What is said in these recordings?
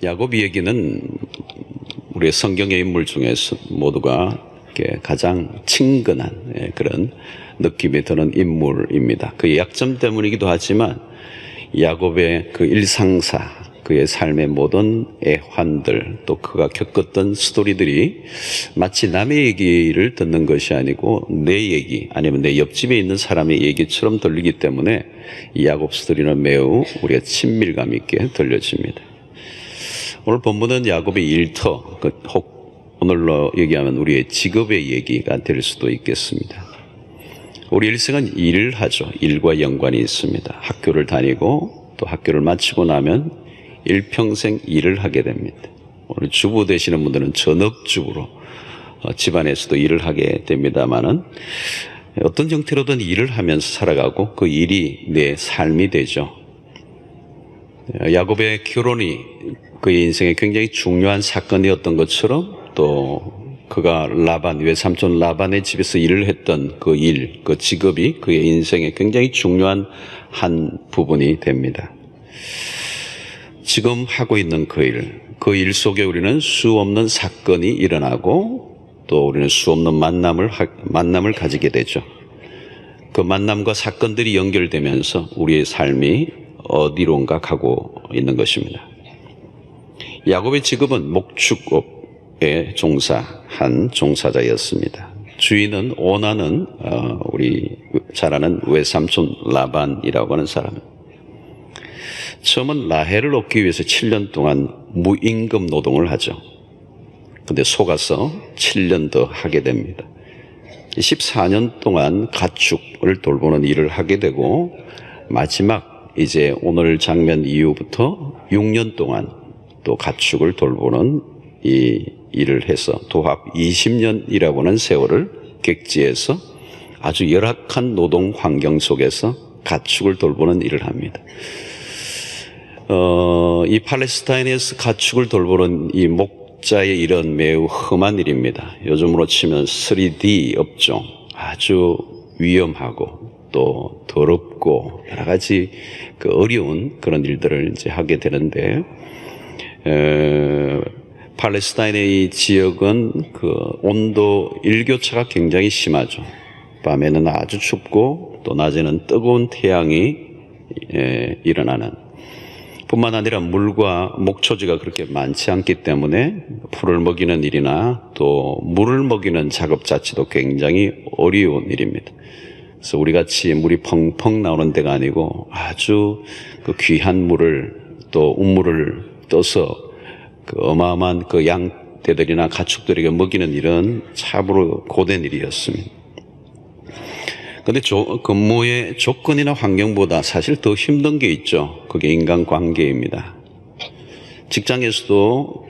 야곱 얘기는 우리의 성경의 인물 중에서 모두가 가장 친근한 그런 느낌이 드는 인물입니다. 그의 약점 때문이기도 하지만 야곱의 그 일상사, 그의 삶의 모든 애환들, 또 그가 겪었던 스토리들이 마치 남의 얘기를 듣는 것이 아니고 내 얘기, 아니면 내 옆집에 있는 사람의 얘기처럼 들리기 때문에 이 야곱 스토리는 매우 우리가 친밀감 있게 들려집니다. 오늘 본문은 야곱의 일터, 혹 오늘로 얘기하면 우리의 직업의 얘기가 될 수도 있겠습니다. 우리 일생은 일을 하죠. 일과 연관이 있습니다. 학교를 다니고 또 학교를 마치고 나면 일평생 일을 하게 됩니다. 오늘 주부 되시는 분들은 전업주부로 집안에서도 일을 하게 됩니다만은 어떤 형태로든 일을 하면서 살아가고 그 일이 내 삶이 되죠. 야곱의 결혼이 그의 인생에 굉장히 중요한 사건이었던 것처럼 또 그가 라반, 외삼촌 라반의 집에서 일을 했던 그 일, 그 직업이 그의 인생에 굉장히 중요한 한 부분이 됩니다. 지금 하고 있는 그 일 속에 우리는 수 없는 사건이 일어나고 또 우리는 수 없는 만남을 가지게 되죠. 그 만남과 사건들이 연결되면서 우리의 삶이 어디론가 가고 있는 것입니다. 야곱의 직업은 목축업에 종사한 종사자였습니다. 주인은 오나는 우리 잘 아는 외삼촌 라반이라고 하는 사람입니다. 처음은 라헬을 얻기 위해서 7년 동안 무임금 노동을 하죠. 근데 속아서 7년 더 하게 됩니다. 14년 동안 가축을 돌보는 일을 하게 되고 마지막 이제 오늘 장면 이후부터 6년 동안 또 가축을 돌보는 이 일을 해서 도합 20년이라고 하는 세월을 객지에서 아주 열악한 노동 환경 속에서 가축을 돌보는 일을 합니다. 이 팔레스타인에서 가축을 돌보는 이 목자의 일은 매우 험한 일입니다. 요즘으로 치면 3D 업종, 아주 위험하고 또 더럽고 여러 가지 그 어려운 그런 일들을 이제 하게 되는데, 팔레스타인의 이 지역은 그 온도 일교차가 굉장히 심하죠. 밤에는 아주 춥고 또 낮에는 뜨거운 태양이 일어나는, 뿐만 아니라 물과 목초지가 그렇게 많지 않기 때문에 풀을 먹이는 일이나 또 물을 먹이는 작업 자체도 굉장히 어려운 일입니다. 그래서 우리같이 물이 펑펑 나오는 데가 아니고 아주 그 귀한 물을 또 우물을 떠서 그 어마어마한 그 양떼들이나 가축들에게 먹이는 일은 참으로 고된 일이었습니다. 근데 근무의 조건이나 환경보다 사실 더 힘든 게 있죠. 그게 인간관계입니다. 직장에서도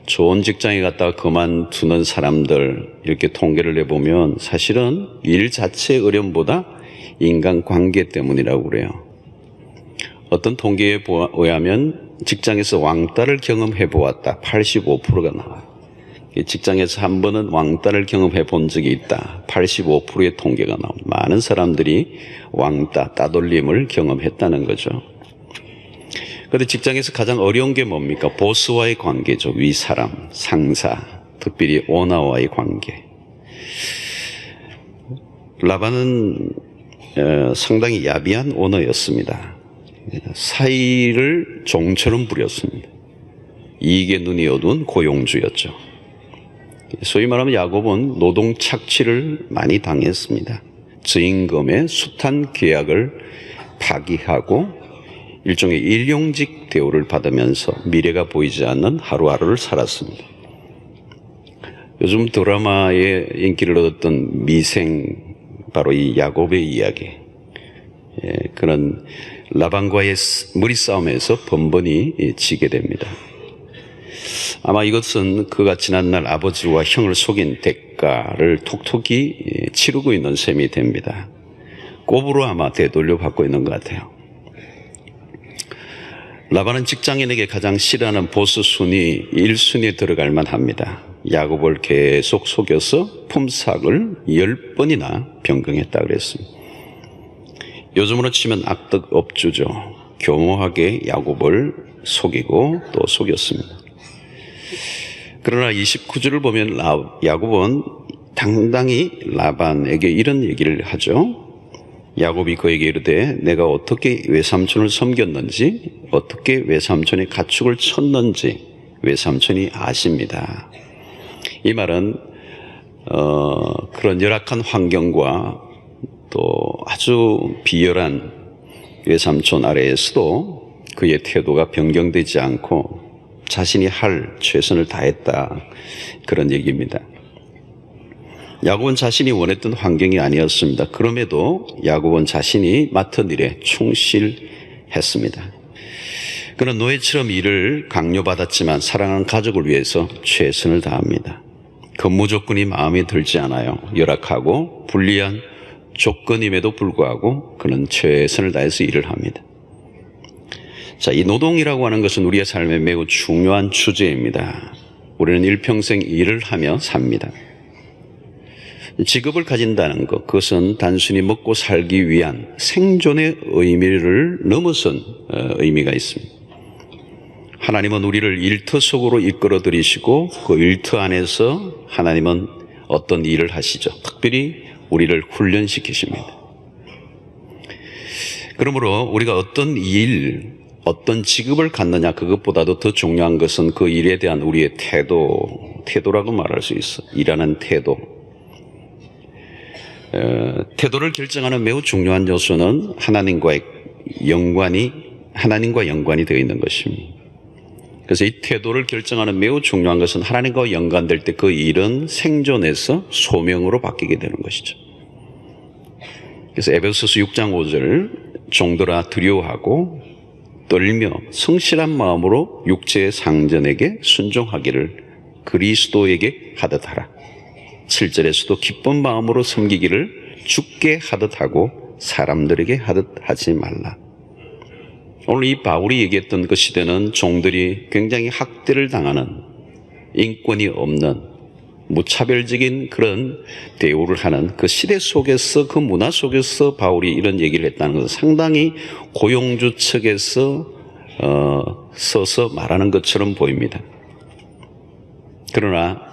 좋은 직장에 갔다가 그만두는 사람들 이렇게 통계를 내보면 사실은 일 자체의 어려움보다 인간관계 때문이라고 그래요. 어떤 통계에 의하면 직장에서 왕따를 경험해 보았다 85%가 나와요. 직장에서 한 번은 왕따를 경험해 본 적이 있다 85%의 통계가 나옵니다. 많은 사람들이 왕따, 따돌림을 경험했다는 거죠. 그런데 직장에서 가장 어려운 게 뭡니까? 보스와의 관계죠. 윗사람, 상사, 특별히 오너와의 관계. 라반은 상당히 야비한 오너였습니다. 사이를 종처럼 부렸습니다. 이익에 눈이 어두운 고용주였죠. 소위 말하면 야곱은 노동 착취를 많이 당했습니다. 저임금의 숱한 계약을 파기하고 일종의 일용직 대우를 받으면서 미래가 보이지 않는 하루하루를 살았습니다. 요즘 드라마에 인기를 얻었던 미생, 바로 이 야곱의 이야기, 그런 라반과의 머리싸움에서 번번이 지게 됩니다. 아마 이것은 그가 지난날 아버지와 형을 속인 대가를 톡톡히 치르고 있는 셈이 됩니다. 꼽으로 아마 되돌려 받고 있는 것 같아요. 라반은 직장인에게 가장 싫어하는 보스 순위 1순위에 들어갈 만합니다. 야곱을 계속 속여서 품삯을 10번이나 변경했다 그랬습니다. 요즘으로 치면 악덕 업주죠. 교모하게 야곱을 속이고 또 속였습니다. 그러나 29절을 보면 야곱은 당당히 라반에게 이런 얘기를 하죠. 야곱이 그에게 이르되 내가 어떻게 외삼촌을 섬겼는지 어떻게 외삼촌의 가축을 쳤는지 외삼촌이 아십니다. 이 말은 그런 열악한 환경과 또 아주 비열한 외삼촌 아래에서도 그의 태도가 변경되지 않고 자신이 할 최선을 다했다, 그런 얘기입니다. 야곱은 자신이 원했던 환경이 아니었습니다. 그럼에도 야곱은 자신이 맡은 일에 충실했습니다. 그는 노예처럼 일을 강요받았지만 사랑하는 가족을 위해서 최선을 다합니다. 근무 조건이 마음에 들지 않아요. 열악하고 불리한 조건임에도 불구하고 그는 최선을 다해서 일을 합니다. 자, 이 노동이라고 하는 것은 우리의 삶에 매우 중요한 주제입니다. 우리는 일평생 일을 하며 삽니다. 직업을 가진다는 것, 그것은 단순히 먹고 살기 위한 생존의 의미를 넘어선 의미가 있습니다. 하나님은 우리를 일터 속으로 이끌어 들이시고 그 일터 안에서 하나님은 어떤 일을 하시죠. 특별히 우리를 훈련시키십니다. 그러므로 우리가 어떤 일, 어떤 직업을 갖느냐, 그것보다도 더 중요한 것은 그 일에 대한 우리의 태도라고 말할 수 있어. 일하는 태도. 태도를 결정하는 매우 중요한 요소는 하나님과 연관이 되어 있는 것입니다. 그래서 이 태도를 결정하는 매우 중요한 것은 하나님과 연관될 때 그 일은 생존에서 소명으로 바뀌게 되는 것이죠. 그래서 에베소서 6장 5절, 종들아 두려워하고 떨며 성실한 마음으로 육체의 상전에게 순종하기를 그리스도에게 하듯 하라. 7절에서도 기쁜 마음으로 섬기기를 주께 하듯 하고 사람들에게 하듯 하지 말라. 오늘 이 바울이 얘기했던 그 시대는 종들이 굉장히 학대를 당하는, 인권이 없는 무차별적인 그런 대우를 하는 그 시대 속에서, 그 문화 속에서 바울이 이런 얘기를 했다는 것은 상당히 고용주 측에서 서서 말하는 것처럼 보입니다. 그러나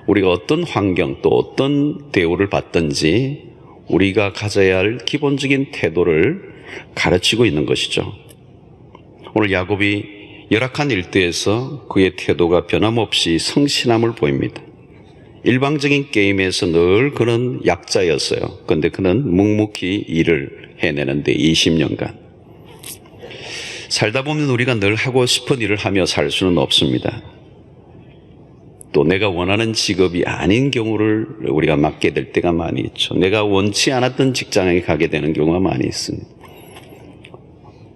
우리가 어떤 환경 또 어떤 대우를 받든지 우리가 가져야 할 기본적인 태도를 가르치고 있는 것이죠. 오늘 야곱이 열악한 일대에서 그의 태도가 변함없이 성실함을 보입니다. 일방적인 게임에서 늘 그는 약자였어요. 그런데 그는 묵묵히 일을 해내는데 20년간. 살다 보면 우리가 늘 하고 싶은 일을 하며 살 수는 없습니다. 또 내가 원하는 직업이 아닌 경우를 우리가 맡게 될 때가 많이 있죠. 내가 원치 않았던 직장에 가게 되는 경우가 많이 있습니다.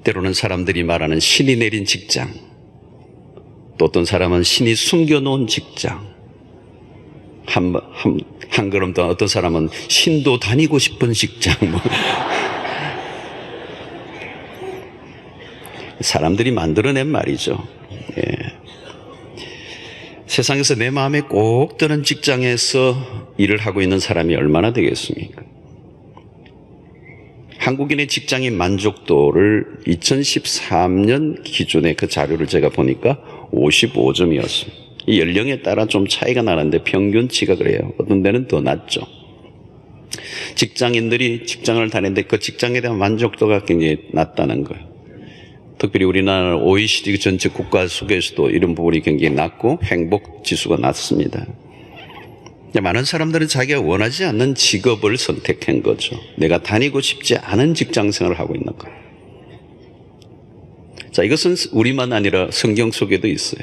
때로는 사람들이 말하는 신이 내린 직장, 또 어떤 사람은 신이 숨겨놓은 직장, 한 걸음 더 어떤 사람은 신도 다니고 싶은 직장, 사람들이 만들어낸 말이죠. 예. 세상에서 내 마음에 꼭 드는 직장에서 일을 하고 있는 사람이 얼마나 되겠습니까? 한국인의 직장인 만족도를 2013년 기준의 그 자료를 제가 보니까 55점이었습니다. 이 연령에 따라 좀 차이가 나는데 평균치가 그래요. 어떤 데는 더 낮죠. 직장인들이 직장을 다니는데 그 직장에 대한 만족도가 굉장히 낮다는 거예요. 특별히 우리나라 OECD 전체 국가 속에서도 이런 부분이 굉장히 낮고 행복 지수가 낮습니다. 많은 사람들은 자기가 원하지 않는 직업을 선택한 거죠. 내가 다니고 싶지 않은 직장 생활을 하고 있는 거예요. 자, 이것은 우리만 아니라 성경 속에도 있어요.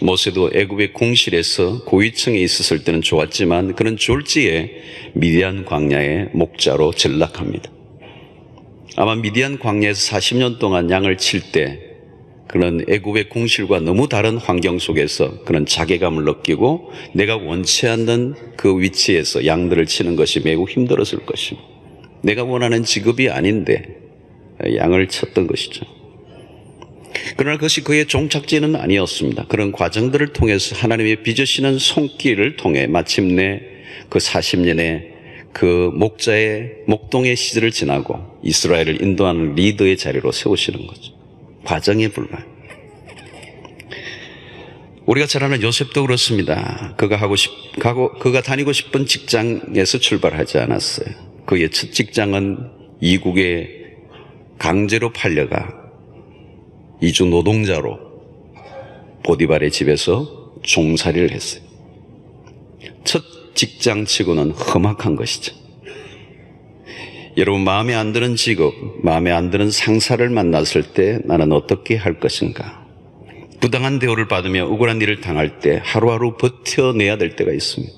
모세도 애굽의 궁실에서 고위층에 있었을 때는 좋았지만 그는 졸지에 미디안 광야의 목자로 전락합니다. 아마 미디안 광야에서 40년 동안 양을 칠 때 그는 애굽의 궁실과 너무 다른 환경 속에서 그는 자괴감을 느끼고 내가 원치 않는 그 위치에서 양들을 치는 것이 매우 힘들었을 것입니다. 내가 원하는 직업이 아닌데 양을 쳤던 것이죠. 그러나 그것이 그의 종착지는 아니었습니다. 그런 과정들을 통해서 하나님의 빚으시는 손길을 통해 마침내 그 40년의 그 목자의 목동의 시절을 지나고 이스라엘을 인도하는 리더의 자리로 세우시는 거죠. 과정에 불과해요. 우리가 잘 아는 요셉도 그렇습니다. 그가 다니고 싶은 직장에서 출발하지 않았어요. 그의 첫 직장은 이국에 강제로 팔려가 이주 노동자로 보디발의 집에서 종살이를 했어요. 첫 직장치고는 험악한 것이죠. 여러분, 마음에 안 드는 직업, 마음에 안 드는 상사를 만났을 때 나는 어떻게 할 것인가? 부당한 대우를 받으며 억울한 일을 당할 때 하루하루 버텨내야 될 때가 있습니다.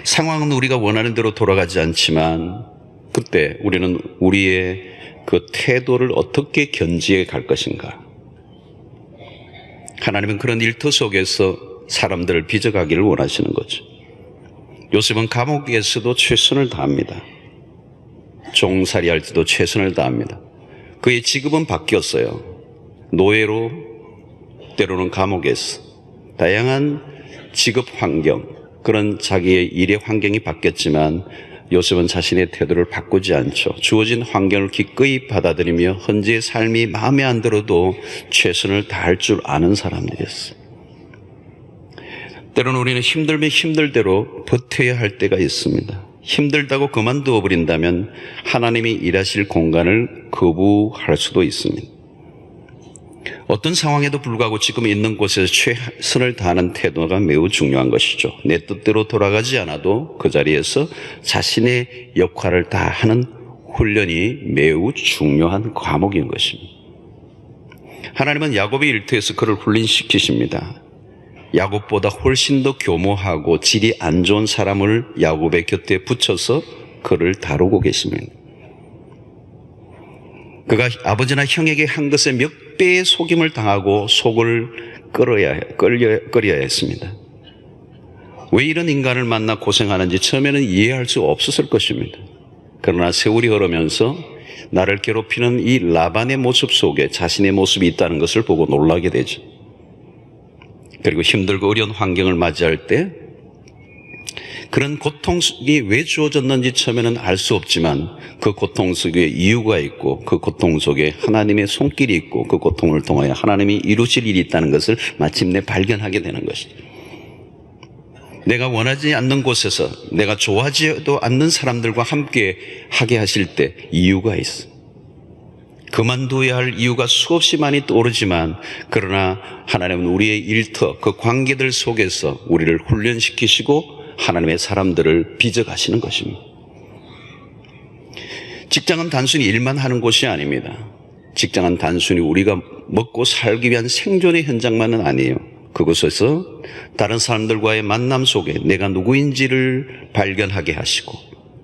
상황은 우리가 원하는 대로 돌아가지 않지만 그때 우리는 우리의 그 태도를 어떻게 견지해 갈 것인가? 하나님은 그런 일터 속에서 사람들을 빚어가기를 원하시는 거죠. 요셉은 감옥에서도 최선을 다합니다. 종살이할 때도 최선을 다합니다. 그의 직업은 바뀌었어요. 노예로, 때로는 감옥에서 다양한 직업 환경, 그런 자기의 일의 환경이 바뀌었지만 요셉은 자신의 태도를 바꾸지 않죠. 주어진 환경을 기꺼이 받아들이며 현재의 삶이 마음에 안 들어도 최선을 다할 줄 아는 사람들이었어요. 때로는 우리는 힘들면 힘들대로 버텨야 할 때가 있습니다. 힘들다고 그만두어 버린다면 하나님이 일하실 공간을 거부할 수도 있습니다. 어떤 상황에도 불구하고 지금 있는 곳에서 최선을 다하는 태도가 매우 중요한 것이죠. 내 뜻대로 돌아가지 않아도 그 자리에서 자신의 역할을 다하는 훈련이 매우 중요한 과목인 것입니다. 하나님은 야곱의 일터에서 그를 훈련시키십니다. 야곱보다 훨씬 더 교모하고 질이 안 좋은 사람을 야곱의 곁에 붙여서 그를 다루고 계십니다. 그가 아버지나 형에게 한 것에 몇 배의 속임을 당하고 속을 끓여야 했습니다. 왜 이런 인간을 만나 고생하는지 처음에는 이해할 수 없었을 것입니다. 그러나 세월이 흐르면서 나를 괴롭히는 이 라반의 모습 속에 자신의 모습이 있다는 것을 보고 놀라게 되죠. 그리고 힘들고 어려운 환경을 맞이할 때 그런 고통이 왜 주어졌는지 처음에는 알 수 없지만 그 고통 속에 이유가 있고 그 고통 속에 하나님의 손길이 있고 그 고통을 통하여 하나님이 이루실 일이 있다는 것을 마침내 발견하게 되는 것이죠. 내가 원하지 않는 곳에서 내가 좋아하지도 않는 사람들과 함께 하게 하실 때 이유가 있어. 그만둬야 할 이유가 수없이 많이 떠오르지만 그러나 하나님은 우리의 일터, 그 관계들 속에서 우리를 훈련시키시고 하나님의 사람들을 빚어가시는 것입니다. 직장은 단순히 일만 하는 곳이 아닙니다. 직장은 단순히 우리가 먹고 살기 위한 생존의 현장만은 아니에요. 그곳에서 다른 사람들과의 만남 속에 내가 누구인지를 발견하게 하시고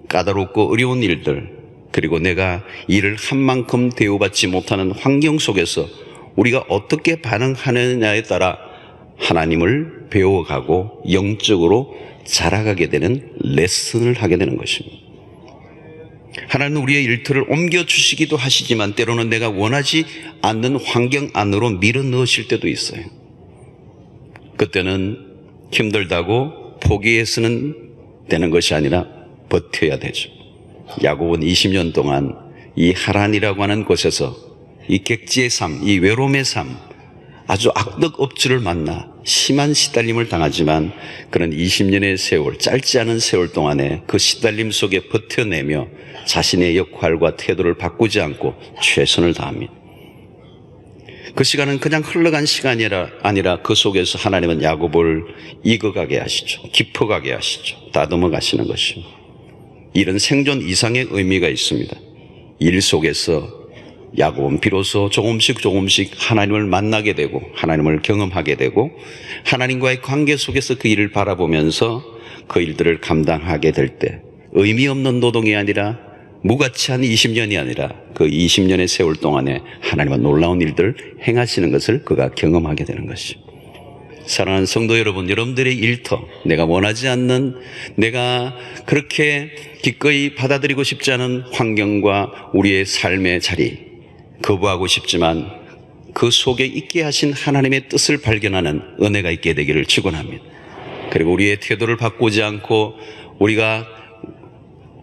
까다롭고 어려운 일들, 그리고 내가 이를 한 만큼 대우받지 못하는 환경 속에서 우리가 어떻게 반응하느냐에 따라 하나님을 배워가고 영적으로 자라가게 되는 레슨을 하게 되는 것입니다. 하나님은 우리의 일터를 옮겨주시기도 하시지만 때로는 내가 원하지 않는 환경 안으로 밀어 넣으실 때도 있어요. 그때는 힘들다고 포기해서는 되는 것이 아니라 버텨야 되죠. 야곱은 20년 동안 이 하란이라고 하는 곳에서 이 객지의 삶, 이 외로움의 삶, 아주 악덕 업주를 만나 심한 시달림을 당하지만 그는 20년의 세월, 짧지 않은 세월 동안에 그 시달림 속에 버텨내며 자신의 역할과 태도를 바꾸지 않고 최선을 다합니다. 그 시간은 그냥 흘러간 시간이 아니라 그 속에서 하나님은 야곱을 익어가게 하시죠. 깊어가게 하시죠. 다듬어 가시는 것입니다. 이런 생존 이상의 의미가 있습니다. 일 속에서 야곱은 비로소 조금씩 하나님을 만나게 되고 하나님을 경험하게 되고 하나님과의 관계 속에서 그 일을 바라보면서 그 일들을 감당하게 될 때 의미 없는 노동이 아니라 무가치한 20년이 아니라 그 20년의 세월 동안에 하나님은 놀라운 일들을 행하시는 것을 그가 경험하게 되는 것이죠. 사랑하는 성도 여러분, 여러분들의 일터, 내가 원하지 않는, 내가 그렇게 기꺼이 받아들이고 싶지 않은 환경과 우리의 삶의 자리, 거부하고 싶지만 그 속에 있게 하신 하나님의 뜻을 발견하는 은혜가 있게 되기를 축원합니다. 그리고 우리의 태도를 바꾸지 않고 우리가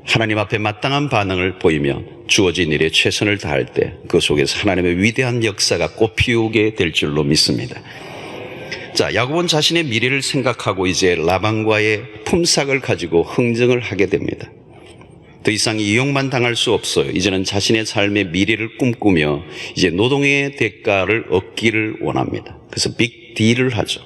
하나님 앞에 마땅한 반응을 보이며 주어진 일에 최선을 다할 때 그 속에서 하나님의 위대한 역사가 꽃피우게 될 줄로 믿습니다. 자, 야곱은 자신의 미래를 생각하고 이제 라반과의 품삯을 가지고 흥정을 하게 됩니다. 더 이상 이용만 당할 수 없어요. 이제는 자신의 삶의 미래를 꿈꾸며 이제 노동의 대가를 얻기를 원합니다. 그래서 빅딜을 하죠.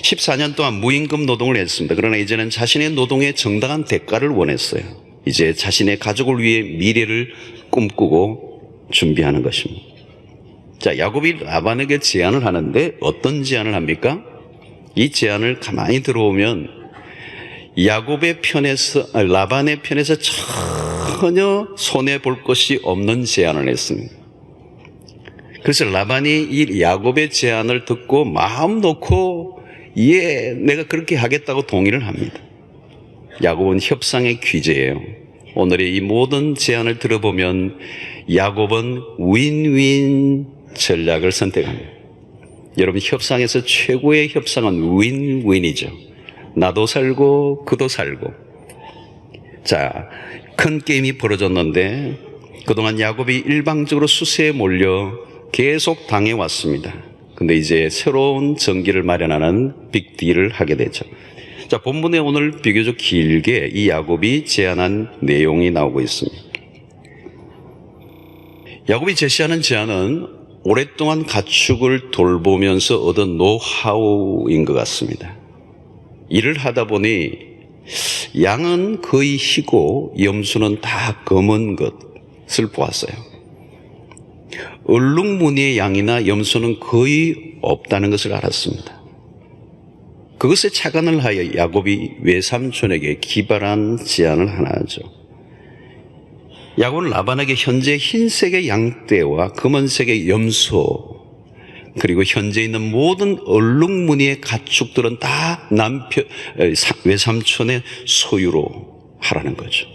14년 동안 무임금 노동을 했습니다. 그러나 이제는 자신의 노동의 정당한 대가를 원했어요. 이제 자신의 가족을 위해 미래를 꿈꾸고 준비하는 것입니다. 자, 야곱이 라반에게 제안을 하는데 어떤 제안을 합니까? 이 제안을 가만히 들어오면 야곱의 편에서, 라반의 편에서 전혀 손해볼 것이 없는 제안을 했습니다. 그래서 라반이 이 야곱의 제안을 듣고 마음 놓고 내가 그렇게 하겠다고 동의를 합니다. 야곱은 협상의 귀재예요. 오늘의 이 모든 제안을 들어보면 야곱은 윈윈 전략을 선택합니다. 여러분, 협상에서 최고의 협상은 윈윈이죠. 나도 살고 그도 살고. 자, 큰 게임이 벌어졌는데 그동안 야곱이 일방적으로 수세에 몰려 계속 당해왔습니다. 근데 이제 새로운 전기를 마련하는 빅딜을 하게 되죠. 자, 본문에 오늘 비교적 길게 이 야곱이 제안한 내용이 나오고 있습니다. 야곱이 제시하는 제안은 오랫동안 가축을 돌보면서 얻은 노하우인 것 같습니다. 일을 하다 보니 양은 거의 희고 염소는 다 검은 것을 보았어요. 얼룩무늬의 양이나 염소는 거의 없다는 것을 알았습니다. 그것에 착안을 하여 야곱이 외삼촌에게 기발한 제안을 하나 하죠. 야곱은 라반에게 현재 흰색의 양떼와 검은색의 염소, 그리고 현재 있는 모든 얼룩무늬의 가축들은 다 외삼촌의 소유로 하라는 거죠.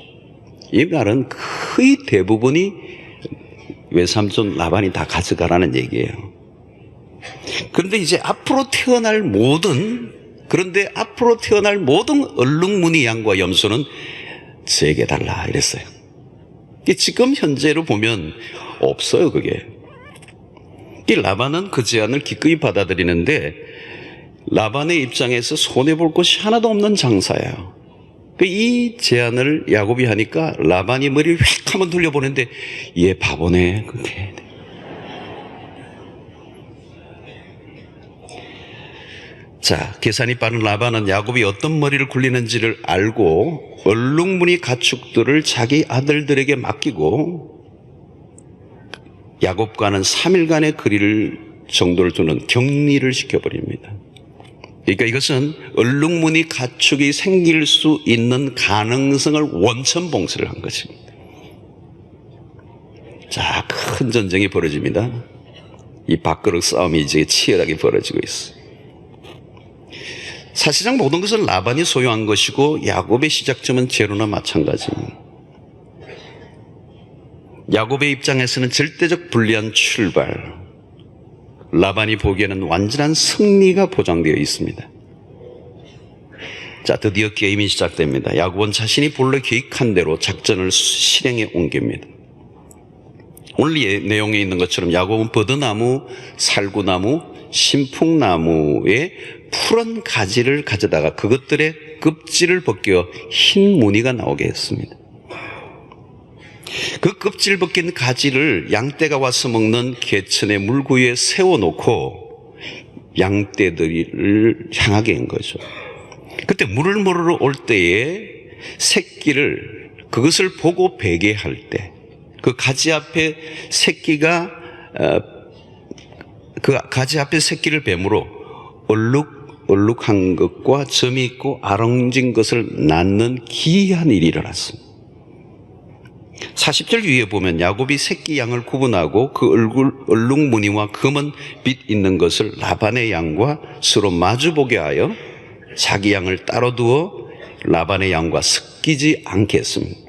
이 말은 거의 대부분이 외삼촌 라반이 다 가져가라는 얘기예요. 그런데 이제 앞으로 태어날 모든 얼룩무늬 양과 염소는 제게 달라 이랬어요. 지금 현재로 보면 없어요, 그게. 이 라반은 그 제안을 기꺼이 받아들이는데 라반의 입장에서 손해볼 것이 하나도 없는 장사예요. 이 제안을 야곱이 하니까 라반이 머리를 휙 한번 돌려보는데 얘 바보네. 그렇게. 자, 계산이 빠른 라반은 야곱이 어떤 머리를 굴리는지를 알고 얼룩무늬 가축들을 자기 아들들에게 맡기고 야곱과는 3일간의 거리를 정도를 두는 격리를 시켜버립니다. 그러니까 이것은 얼룩무늬 가축이 생길 수 있는 가능성을 원천봉쇄를 한 것입니다. 자, 큰 전쟁이 벌어집니다. 이 밥그릇 싸움이 이제 치열하게 벌어지고 있어요. 사실상 모든 것은 라반이 소유한 것이고 야곱의 시작점은 제로나 마찬가지입니다. 야곱의 입장에서는 절대적 불리한 출발, 라반이 보기에는 완전한 승리가 보장되어 있습니다. 자, 드디어 게임이 시작됩니다. 야곱은 자신이 본래 계획한 대로 작전을 실행에 옮깁니다. 오늘 내용에 있는 것처럼 야곱은 버드나무, 살구나무, 신풍나무의 푸른 가지를 가져다가 그것들의 껍질을 벗겨 흰 무늬가 나오게 했습니다. 그 껍질 벗긴 가지를 양떼가 와서 먹는 개천의 물구유에 세워놓고 양떼들을 향하게 한 거죠. 그때 물을 먹으러 올 때에 새끼를, 그것을 보고 베개할 때 그 가지 앞에 새끼가 그 가지 앞에 새끼를 뱀으로 얼룩한 것과 점이 있고 아롱진 것을 낳는 기이한 일이 일어났습니다. 40절 위에 보면 야곱이 새끼 양을 구분하고 그 얼룩무늬와 검은 빛 있는 것을 라반의 양과 서로 마주보게 하여 자기 양을 따로 두어 라반의 양과 섞이지 않게 했습니다.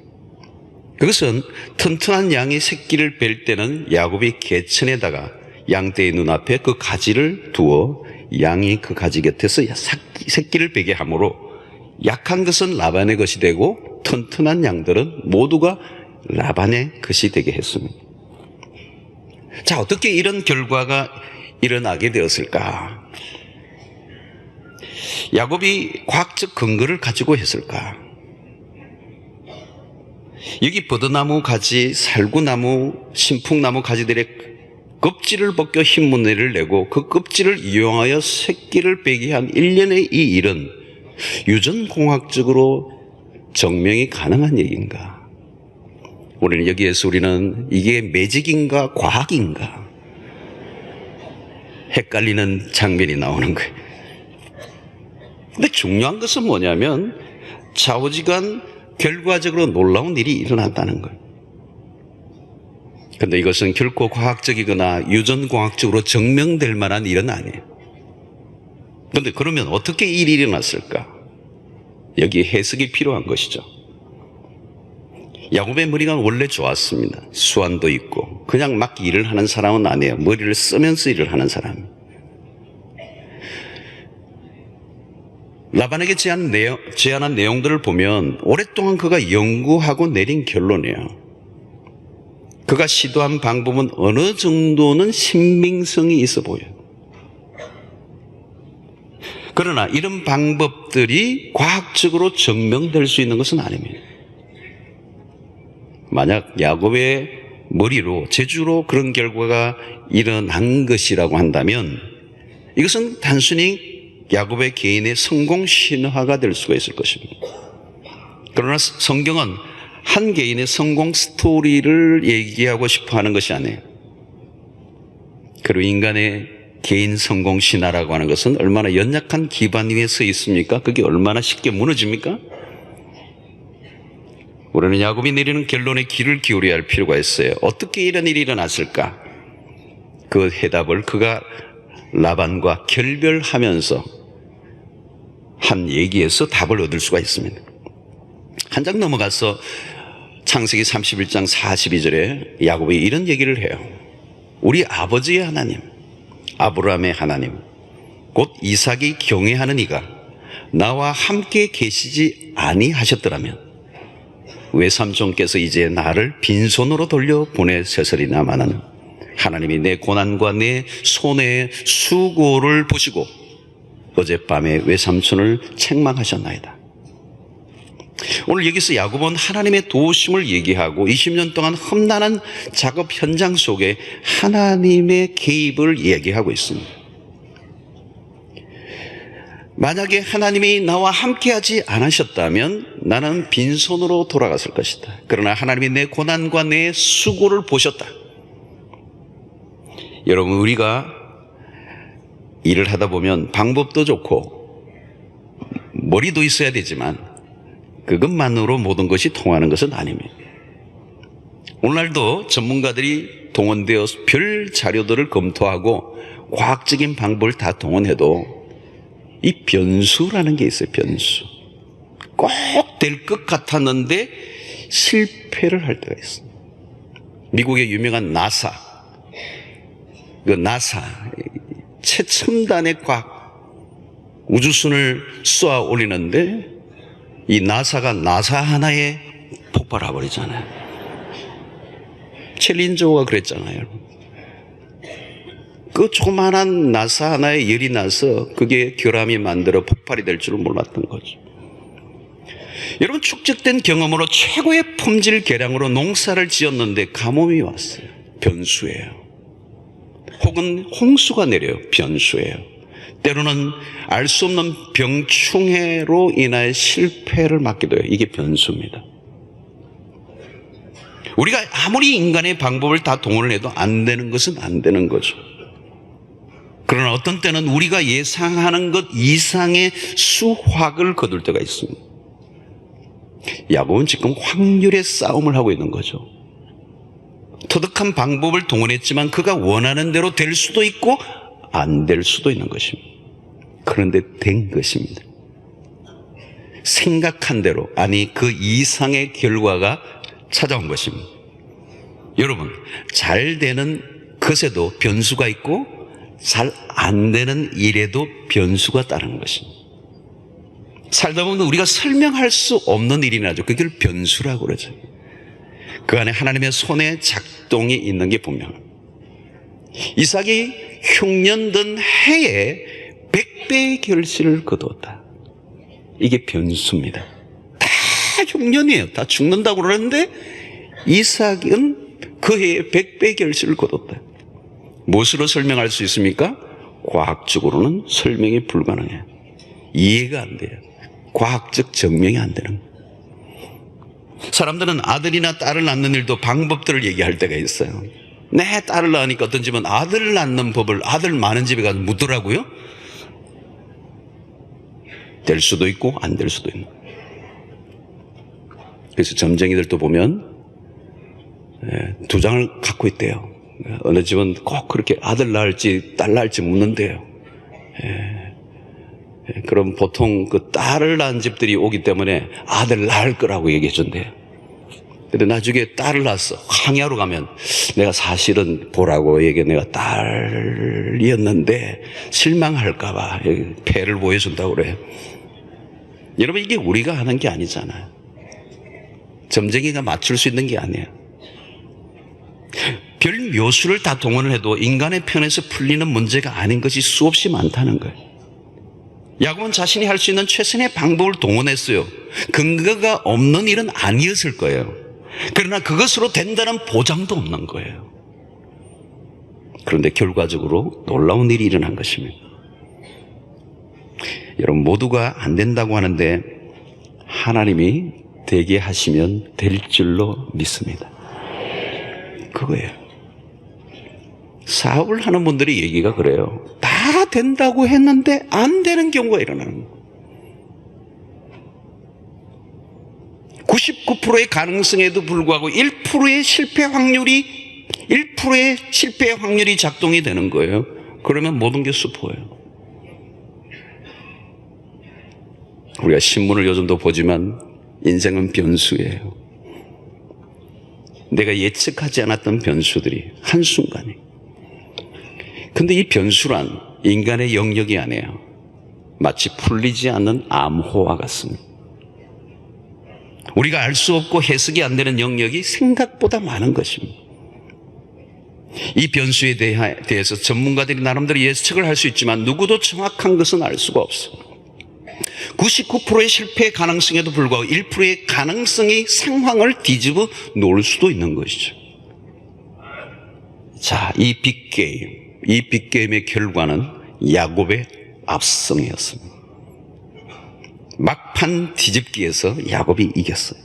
그것은 튼튼한 양이 새끼를 뵐 때는 야곱이 개천에다가 양떼의 눈앞에 그 가지를 두어 양이 그 가지 곁에서 새끼를 베게 하므로 약한 것은 라반의 것이 되고 튼튼한 양들은 모두가 라반의 것이 되게 했습니다. 자, 어떻게 이런 결과가 일어나게 되었을까? 야곱이 과학적 근거를 가지고 했을까? 여기 버드나무 가지, 살구나무, 신풍나무 가지들의 껍질을 벗겨 흰무늬를 내고 그 껍질을 이용하여 새끼를 빼게 한 일련의 이 일은 유전공학적으로 증명이 가능한 얘기인가? 우리는 여기에서 우리는 이게 매직인가 과학인가? 헷갈리는 장면이 나오는 거예요. 근데 중요한 것은 뭐냐면 좌우지간 결과적으로 놀라운 일이 일어났다는 거예요. 근데 이것은 결코 과학적이거나 유전공학적으로 증명될 만한 일은 아니에요. 근데 그러면 어떻게 이 일이 일어났을까? 여기 해석이 필요한 것이죠. 야곱의 머리가 원래 좋았습니다. 수완도 있고 그냥 막 일을 하는 사람은 아니에요. 머리를 쓰면서 일을 하는 사람. 라반에게 제안한 내용들을 보면 오랫동안 그가 연구하고 내린 결론이에요. 그가 시도한 방법은 어느 정도는 신빙성이 있어 보여요. 그러나 이런 방법들이 과학적으로 증명될 수 있는 것은 아닙니다. 만약 야곱의 머리로 재주로 그런 결과가 일어난 것이라고 한다면 이것은 단순히 야곱의 개인의 성공 신화가 될 수가 있을 것입니다. 그러나 성경은 한 개인의 성공 스토리를 얘기하고 싶어 하는 것이 아니에요. 그리고 인간의 개인 성공 신화라고 하는 것은 얼마나 연약한 기반 위에 서 있습니까? 그게 얼마나 쉽게 무너집니까? 우리는 야곱이 내리는 결론에 귀를 기울여야 할 필요가 있어요. 어떻게 이런 일이 일어났을까? 그 해답을 그가 라반과 결별하면서 한 얘기에서 답을 얻을 수가 있습니다. 한 장 넘어가서 창세기 31장 42절에 야곱이 이런 얘기를 해요. 우리 아버지의 하나님, 아브라함의 하나님, 곧 이삭이 경외하는 이가 나와 함께 계시지 아니하셨더라면 외삼촌께서 이제 나를 빈손으로 돌려보내세서리나마는 하나님이 내 고난과 내 손의 수고를 보시고 어젯밤에 외삼촌을 책망하셨나이다. 오늘 여기서 야곱은 하나님의 도우심을 얘기하고 20년 동안 험난한 작업 현장 속에 하나님의 개입을 얘기하고 있습니다. 만약에 하나님이 나와 함께하지 않으셨다면 나는 빈손으로 돌아갔을 것이다. 그러나 하나님이 내 고난과 내 수고를 보셨다. 여러분, 우리가 일을 하다 보면 방법도 좋고 머리도 있어야 되지만 그것만으로 모든 것이 통하는 것은 아닙니다. 오늘날도 전문가들이 동원되어 별 자료들을 검토하고 과학적인 방법을 다 동원해도 이 변수라는 게 있어요. 변수. 꼭 될 것 같았는데 실패를 할 때가 있어요. 미국의 유명한 나사, 그 나사 최첨단의 과학 우주선을 쏘아 올리는데 이 나사가 나사 하나에 폭발해 버리잖아요. 챌린저가 그랬잖아요. 그 조그마한 나사 하나에 열이 나서 그게 결함이 만들어 폭발이 될 줄은 몰랐던 거죠. 여러분, 축적된 경험으로 최고의 품질 계량으로 농사를 지었는데 가뭄이 왔어요. 변수예요. 혹은 홍수가 내려요. 변수예요. 때로는 알 수 없는 병충해로 인하여 실패를 맞기도 해요. 이게 변수입니다. 우리가 아무리 인간의 방법을 다 동원을 해도 안 되는 것은 안 되는 거죠. 그러나 어떤 때는 우리가 예상하는 것 이상의 수확을 거둘 때가 있습니다. 야곱은 지금 확률의 싸움을 하고 있는 거죠. 터득한 방법을 동원했지만 그가 원하는 대로 될 수도 있고 안 될 수도 있는 것입니다. 그런데 된 것입니다. 생각한 대로, 아니 그 이상의 결과가 찾아온 것입니다. 여러분, 잘 되는 것에도 변수가 있고 잘 안 되는 일에도 변수가 따르는 것입니다. 살다 보면 우리가 설명할 수 없는 일이 나죠. 그걸 변수라고 그러죠. 그 안에 하나님의 손의 작동이 있는 게 분명합니다. 이삭이 흉년된 해에 100배의 결실을 거두었다. 이게 변수입니다. 다 흉년이에요. 다 죽는다고 그러는데 이삭은 그 해에 100배의 결실을 거뒀다. 무엇으로 설명할 수 있습니까? 과학적으로는 설명이 불가능해요. 이해가 안 돼요. 과학적 증명이 안 되는 거예요. 사람들은 아들이나 딸을 낳는 일도 방법들을 얘기할 때가 있어요. 내 딸을 낳으니까 어떤 집은 아들을 낳는 법을 아들 많은 집에 가서 묻더라고요. 될 수도 있고 안 될 수도 있는. 그래서 점쟁이들도 보면 두 장을 갖고 있대요. 어느 집은 꼭 그렇게 아들 낳을지 딸 낳을지 묻는데요. 그럼 보통 그 딸을 낳은 집들이 오기 때문에 아들 낳을 거라고 얘기해 준대요. 근데 나중에 딸을 낳았어. 항야로 가면 내가 사실은 보라고 얘기해 내가 딸이었는데 실망할까봐 패를 보여준다고 그래요. 여러분 이게 우리가 하는 게 아니잖아요. 점쟁이가 맞출 수 있는 게 아니에요. 별 묘수를 다 동원을 해도 인간의 편에서 풀리는 문제가 아닌 것이 수없이 많다는 거예요. 야곱은 자신이 할 수 있는 최선의 방법을 동원했어요. 근거가 없는 일은 아니었을 거예요. 그러나 그것으로 된다는 보장도 없는 거예요. 그런데 결과적으로 놀라운 일이 일어난 것입니다. 여러분 모두가 안 된다고 하는데 하나님이 되게 하시면 될 줄로 믿습니다. 그거예요. 사업을 하는 분들이 얘기가 그래요. 다 된다고 했는데 안 되는 경우가 일어나는 거예요. 99%의 가능성에도 불구하고 1%의 실패 확률이 작동이 되는 거예요. 그러면 모든 게 수포예요. 우리가 신문을 요즘도 보지만 인생은 변수예요. 내가 예측하지 않았던 변수들이 한순간에. 근데 이 변수란 인간의 영역이 아니에요. 마치 풀리지 않는 암호와 같습니다. 우리가 알 수 없고 해석이 안 되는 영역이 생각보다 많은 것입니다. 이 변수에 대해서 전문가들이 나름대로 예측을 할 수 있지만 누구도 정확한 것은 알 수가 없어요. 99%의 실패 가능성에도 불구하고 1%의 가능성이 상황을 뒤집어 놓을 수도 있는 것이죠. 자, 이 빅게임의 결과는 야곱의 압승이었습니다. 막판 뒤집기에서 야곱이 이겼어요.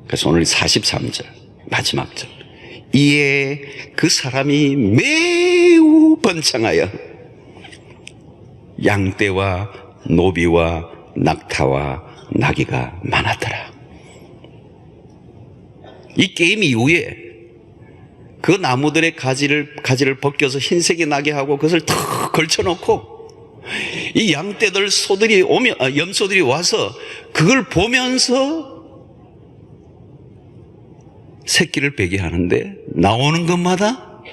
그래서 오늘 43절 마지막 절, 이에 그 사람이 매우 번창하여 양떼와 노비와 낙타와 나귀가 많았더라. 이 게임 이후에 그 나무들의 가지를 벗겨서 흰색이 나게 하고 그것을 탁 걸쳐놓고 이 양떼들 염소들이 와서 그걸 보면서 새끼를 베게 하는데 나오는 것마다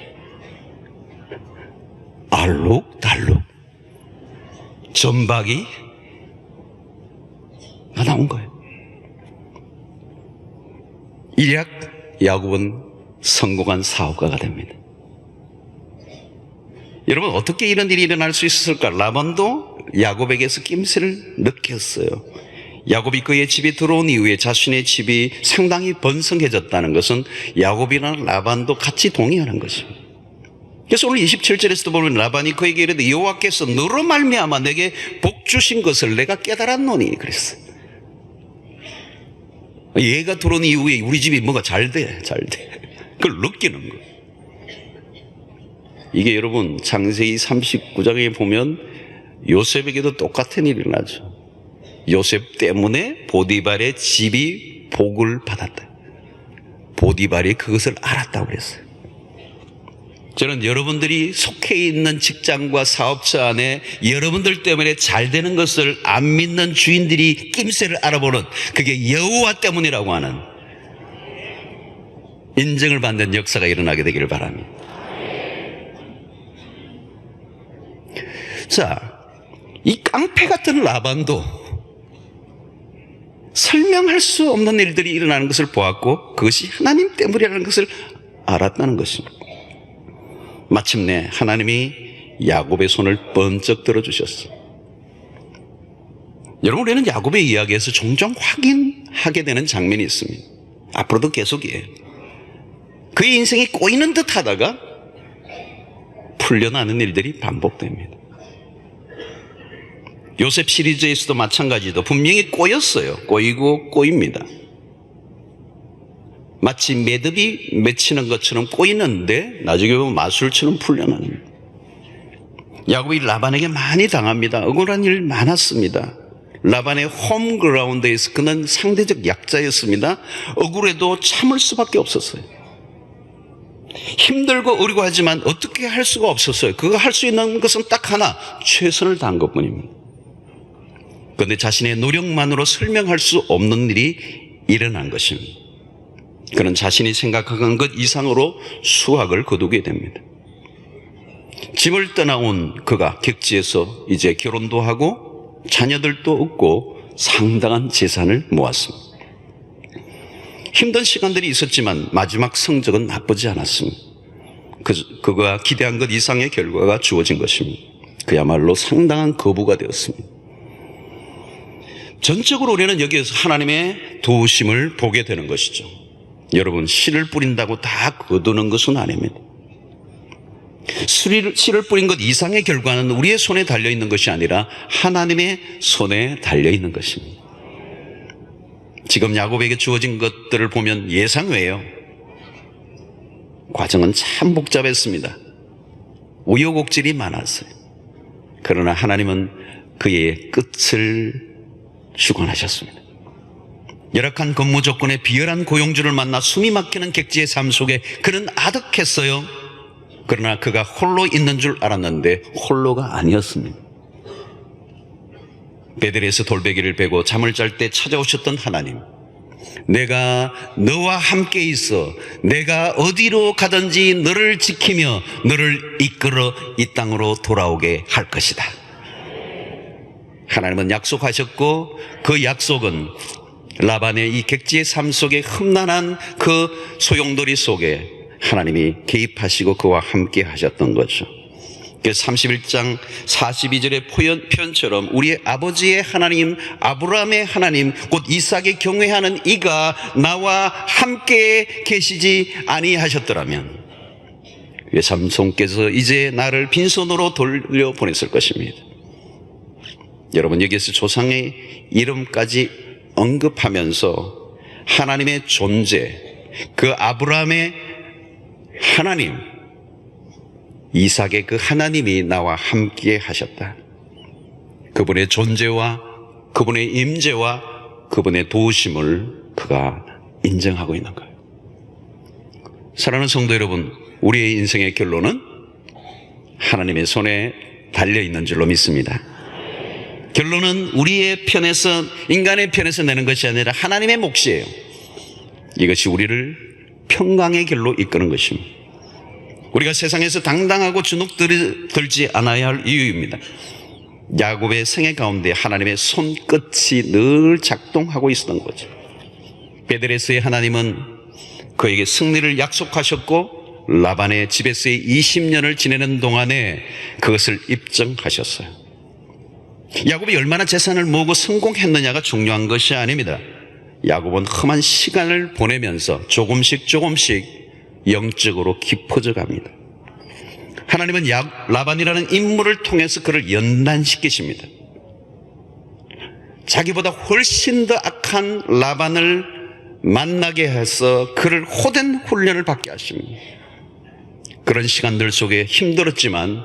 알록달록 전박이가 나온 거예요. 일약 야곱은 성공한 사업가가 됩니다. 여러분 어떻게 이런 일이 일어날 수 있었을까? 라반도 야곱에게서 낌새를 느꼈어요. 야곱이 그의 집에 들어온 이후에 자신의 집이 상당히 번성해졌다는 것은 야곱이나 라반도 같이 동의하는 것입니다. 그래서 오늘 27절에서도 보면 라반이 그에게 이르되 여호와께서 너로 말미암아 내게 복 주신 것을 내가 깨달았노니 그랬어요. 얘가 들어온 이후에 우리 집이 뭐가 잘 돼. 그걸 느끼는 거예요. 이게 여러분 창세기 39장에 보면 요셉에게도 똑같은 일이 일어나죠. 요셉 때문에 보디발의 집이 복을 받았다. 보디발이 그것을 알았다고 그랬어요. 저는 여러분들이 속해 있는 직장과 사업처 안에 여러분들 때문에 잘 되는 것을 안 믿는 주인들이 낌새를 알아보는, 그게 여호와 때문이라고 하는 인정을 받는 역사가 일어나게 되기를 바랍니다. 자, 이 깡패 같은 라반도 설명할 수 없는 일들이 일어나는 것을 보았고 그것이 하나님 때문이라는 것을 알았다는 것입니다. 마침내 하나님이 야곱의 손을 번쩍 들어주셨어. 여러분, 우리는 야곱의 이야기에서 종종 확인하게 되는 장면이 있습니다. 앞으로도 계속이에요. 그의 인생이 꼬이는 듯 하다가 풀려나는 일들이 반복됩니다. 요셉 시리즈에서도 마찬가지도 분명히 꼬였어요. 꼬이고 꼬입니다. 마치 매듭이 맺히는 것처럼 꼬이는데 나중에 보면 마술처럼 풀려나는. 야곱이 라반에게 많이 당합니다. 억울한 일 많았습니다. 라반의 홈그라운드에서 그는 상대적 약자였습니다. 억울해도 참을 수밖에 없었어요. 힘들고 어리고 하지만 어떻게 할 수가 없었어요. 그가 할 수 있는 것은 딱 하나, 최선을 다한 것뿐입니다. 그런데 자신의 노력만으로 설명할 수 없는 일이 일어난 것입니다. 그는 자신이 생각한 것 이상으로 수확을 거두게 됩니다. 집을 떠나온 그가 객지에서 이제 결혼도 하고 자녀들도 얻고 상당한 재산을 모았습니다. 힘든 시간들이 있었지만 마지막 성적은 나쁘지 않았습니다. 그가 기대한 것 이상의 결과가 주어진 것입니다. 그야말로 상당한 거부가 되었습니다. 전적으로 우리는 여기에서 하나님의 도우심을 보게 되는 것이죠. 여러분, 씨를 뿌린다고 다 거두는 것은 아닙니다. 씨를 뿌린 것 이상의 결과는 우리의 손에 달려있는 것이 아니라 하나님의 손에 달려있는 것입니다. 지금 야곱에게 주어진 것들을 보면 예상외예요. 과정은 참 복잡했습니다. 우여곡절이 많았어요. 그러나 하나님은 그의 끝을 주관하셨습니다. 열악한 근무 조건에 비열한 고용주를 만나 숨이 막히는 객지의 삶 속에 그는 아득했어요. 그러나 그가 홀로 있는 줄 알았는데 홀로가 아니었습니다. 베델에서 돌베개를 베고 잠을 잘 때 찾아오셨던 하나님, 내가 너와 함께 있어 내가 어디로 가든지 너를 지키며 너를 이끌어 이 땅으로 돌아오게 할 것이다. 하나님은 약속하셨고 그 약속은 라반의 이 객지의 삶 속에 험난한 그 소용돌이 속에 하나님이 개입하시고 그와 함께 하셨던 거죠. 31장 42절의 표현처럼 우리의 아버지의 하나님, 아브라함의 하나님, 곧 이삭의 경외하는 이가 나와 함께 계시지 아니하셨더라면 삼손께서 이제 나를 빈손으로 돌려보냈을 것입니다. 여러분, 여기에서 조상의 이름까지 언급하면서 하나님의 존재, 그 아브라함의 하나님, 이삭의 그 하나님이 나와 함께 하셨다. 그분의 존재와 그분의 임재와 그분의 도우심을 그가 인정하고 있는 거예요. 사랑하는 성도 여러분, 우리의 인생의 결론은 하나님의 손에 달려있는 줄로 믿습니다. 결론은 우리의 편에서, 인간의 편에서 내는 것이 아니라 하나님의 몫이에요. 이것이 우리를 평강의 길로 이끄는 것입니다. 우리가 세상에서 당당하고 주눅들지 않아야 할 이유입니다. 야곱의 생애 가운데 하나님의 손끝이 늘 작동하고 있었던 거죠. 베델에서의 하나님은 그에게 승리를 약속하셨고 라반의 집에서의 20년을 지내는 동안에 그것을 입증하셨어요. 야곱이 얼마나 재산을 모으고 성공했느냐가 중요한 것이 아닙니다. 야곱은 험한 시간을 보내면서 조금씩 영적으로 깊어져 갑니다. 하나님은 라반이라는 인물을 통해서 그를 연단시키십니다. 자기보다 훨씬 더 악한 라반을 만나게 해서 그를 호된 훈련을 받게 하십니다. 그런 시간들 속에 힘들었지만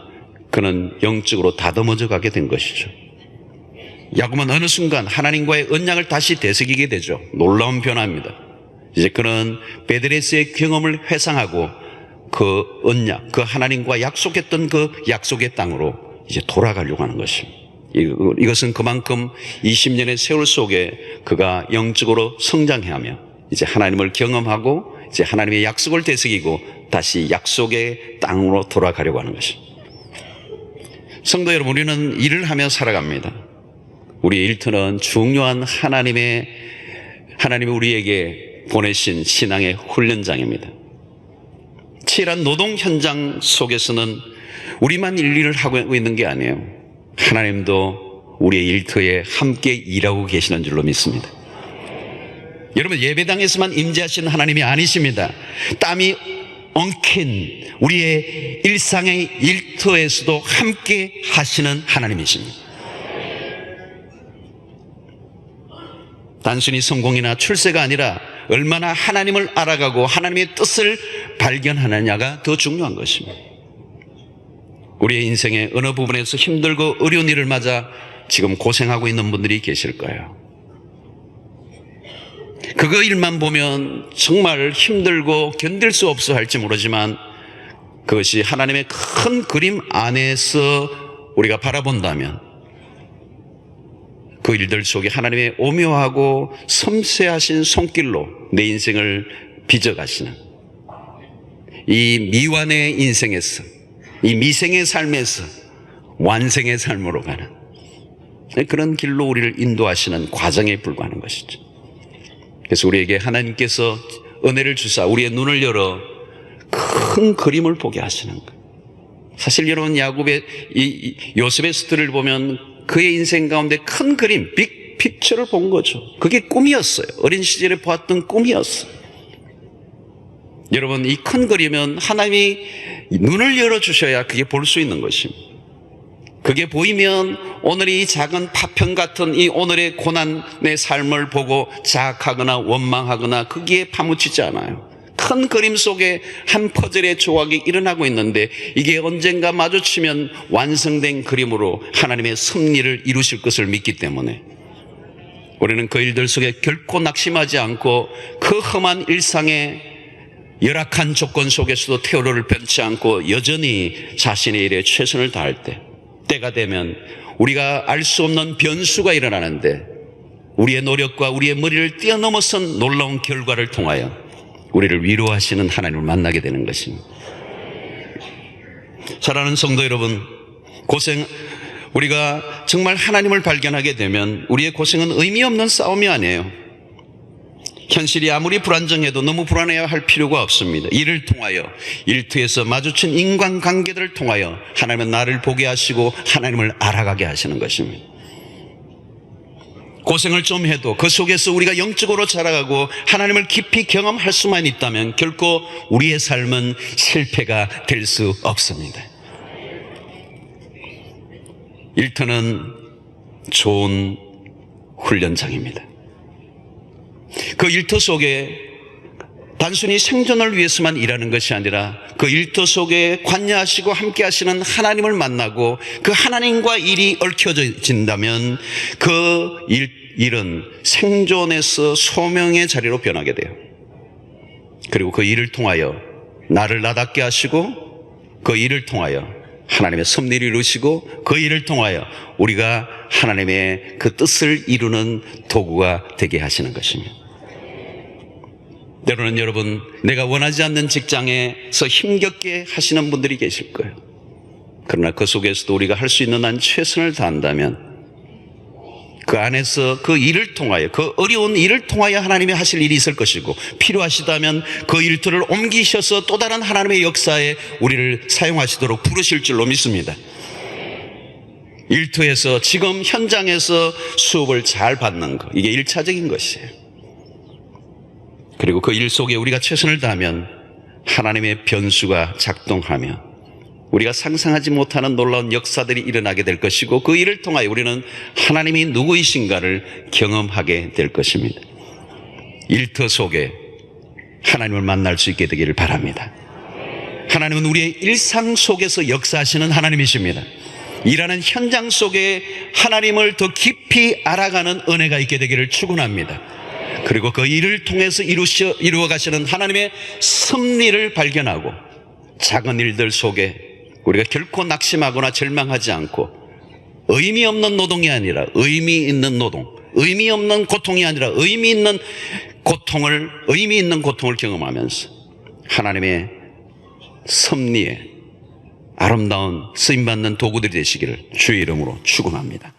그는 영적으로 다듬어져 가게 된 것이죠. 야곱은 어느 순간 하나님과의 언약을 다시 되새기게 되죠. 놀라운 변화입니다. 이제 그는 베델에서의 경험을 회상하고 그 언약, 그 하나님과 약속했던 그 약속의 땅으로 이제 돌아가려고 하는 것입니다. 이것은 그만큼 20년의 세월 속에 그가 영적으로 성장하며 이제 하나님을 경험하고 이제 하나님의 약속을 되새기고 다시 약속의 땅으로 돌아가려고 하는 것입니다. 성도 여러분, 우리는 일을 하며 살아갑니다. 우리의 일터는 중요한 하나님이 우리에게 보내신 신앙의 훈련장입니다. 치열한 노동 현장 속에서는 우리만 일일을 하고 있는 게 아니에요. 하나님도 우리의 일터에 함께 일하고 계시는 줄로 믿습니다. 여러분, 예배당에서만 임재하시는 하나님이 아니십니다. 땀이 엉킨 우리의 일상의 일터에서도 함께 하시는 하나님이십니다. 단순히 성공이나 출세가 아니라 얼마나 하나님을 알아가고 하나님의 뜻을 발견하느냐가 더 중요한 것입니다. 우리의 인생의 어느 부분에서 힘들고 어려운 일을 맞아 지금 고생하고 있는 분들이 계실 거예요. 그거 일만 보면 정말 힘들고 견딜 수 없어 할지 모르지만 그것이 하나님의 큰 그림 안에서 우리가 바라본다면 그 일들 속에 하나님의 오묘하고 섬세하신 손길로 내 인생을 빚어가시는 이 미완의 인생에서, 이 미생의 삶에서 완생의 삶으로 가는 그런 길로 우리를 인도하시는 과정에 불과한 것이죠. 그래서 우리에게 하나님께서 은혜를 주사 우리의 눈을 열어 큰 그림을 보게 하시는 거예요. 사실 여러분, 야곱의 요셉의 스토리를 보면 그의 인생 가운데 큰 그림, 빅 픽처를 본 거죠. 그게 꿈이었어요. 어린 시절에 보았던 꿈이었어요. 여러분, 이 큰 그림은 하나님이 눈을 열어주셔야 그게 볼 수 있는 것입니다. 그게 보이면 오늘의 이 작은 파편 같은 이 오늘의 고난의 삶을 보고 자학하거나 원망하거나 거기에 파묻히지 않아요. 큰 그림 속에 한 퍼즐의 조각이 일어나고 있는데 이게 언젠가 마주치면 완성된 그림으로 하나님의 섭리를 이루실 것을 믿기 때문에 우리는 그 일들 속에 결코 낙심하지 않고 그 험한 일상의 열악한 조건 속에서도 태도를 변치 않고 여전히 자신의 일에 최선을 다할 때가 되면 우리가 알 수 없는 변수가 일어나는데 우리의 노력과 우리의 머리를 뛰어넘어선 놀라운 결과를 통하여 우리를 위로하시는 하나님을 만나게 되는 것입니다. 사랑하는 성도 여러분, 우리가 정말 하나님을 발견하게 되면 우리의 고생은 의미 없는 싸움이 아니에요. 현실이 아무리 불안정해도 너무 불안해야 할 필요가 없습니다. 이를 통하여 일터에서 마주친 인간관계들을 통하여 하나님은 나를 보게 하시고 하나님을 알아가게 하시는 것입니다. 고생을 좀 해도 그 속에서 우리가 영적으로 자라가고 하나님을 깊이 경험할 수만 있다면 결코 우리의 삶은 실패가 될 수 없습니다. 일터는 좋은 훈련장입니다. 그 일터 속에 단순히 생존을 위해서만 일하는 것이 아니라 그 일터 속에 관여하시고 함께 하시는 하나님을 만나고 그 하나님과 일이 얽혀진다면 그 일은 생존에서 소명의 자리로 변하게 돼요. 그리고 그 일을 통하여 나를 나답게 하시고 그 일을 통하여 하나님의 섭리를 이루시고 그 일을 통하여 우리가 하나님의 그 뜻을 이루는 도구가 되게 하시는 것입니다. 때로는 여러분, 내가 원하지 않는 직장에서 힘겹게 하시는 분들이 계실 거예요. 그러나 그 속에서도 우리가 할 수 있는 한 최선을 다한다면 그 안에서 그 일을 통하여, 그 어려운 일을 통하여 하나님이 하실 일이 있을 것이고 필요하시다면 그 일들을 옮기셔서 또 다른 하나님의 역사에 우리를 사용하시도록 부르실 줄로 믿습니다. 일터에서 지금 현장에서 수업을 잘 받는 것, 이게 1차적인 것이에요. 그리고 그 일 속에 우리가 최선을 다하면 하나님의 변수가 작동하며 우리가 상상하지 못하는 놀라운 역사들이 일어나게 될 것이고 그 일을 통하여 우리는 하나님이 누구이신가를 경험하게 될 것입니다. 일터 속에 하나님을 만날 수 있게 되기를 바랍니다. 하나님은 우리의 일상 속에서 역사하시는 하나님이십니다. 일하는 현장 속에 하나님을 더 깊이 알아가는 은혜가 있게 되기를 축원합니다. 그리고 그 일을 통해서 이루어 가시는 하나님의 섭리를 발견하고 작은 일들 속에 우리가 결코 낙심하거나 절망하지 않고 의미 없는 노동이 아니라 의미 있는 노동, 의미 없는 고통이 아니라 의미 있는 고통을 경험하면서 하나님의 섭리에 아름다운 쓰임받는 도구들이 되시기를 주의 이름으로 축원합니다.